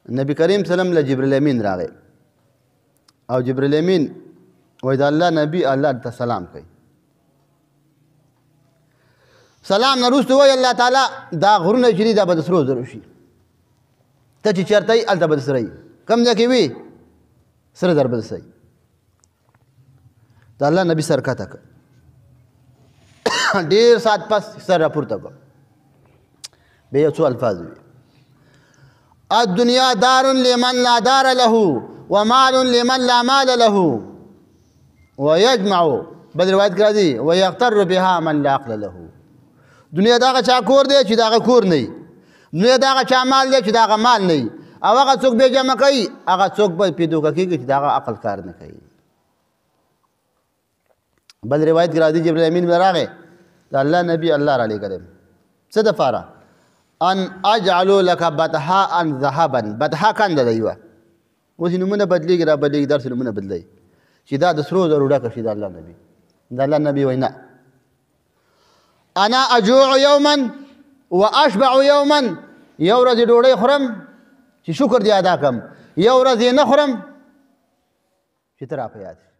نبی کریم صلی الله علیه وسلم له جبرئیل امین راغی او جبرئیل امین وایي د الله نبي الله ته سلام کوي. سلام نه وروسته وایي الله تعالی دا غرونه چې دي دا به د سرو زرو شي. ته چې چېرته یې هلته به د سره یي، کوم ځای کې وي سره زر به د سره یي. د الله نبي سر کښته کړ، ډېر ساعت پس سر راپورته کړ، بیا یو څو الفاظ وي: الدنیا دار لمن لا دار له ومال لمن لا مال له ويجمع، بل روایت کې راځي ويغتر بها من لا عقل له. دنیا د هغه چا کور دی چې د هغه کور نه وي، دنیا د هغه چا مال دی چې د هغه مال نه وي، او هغه څوک بې جمع کوي هغه څوک به پرې دوکه کېږي چې د هغه عقل کار نه کوي. بل روایت کې راځي جبرئیل امین راغی د الله نبي الله را لېږلی څه دپاره؟ ان اجعلو لك بطحاء ذهبا. بطحا کنده دی وه، اوس یې نومونه بدلېږي را بدلېږي، داسې نومونه بدلوي چې دا د سرو زرو ډکه شي د الله نبي. د الله نبي وایي نه، انا اجوع یوما واشبع یوما، یو ورځ ډوډۍ خورم چې شکر دې ادا کړم، یو ورځ یې نه خورم چې ته را په یاد شي.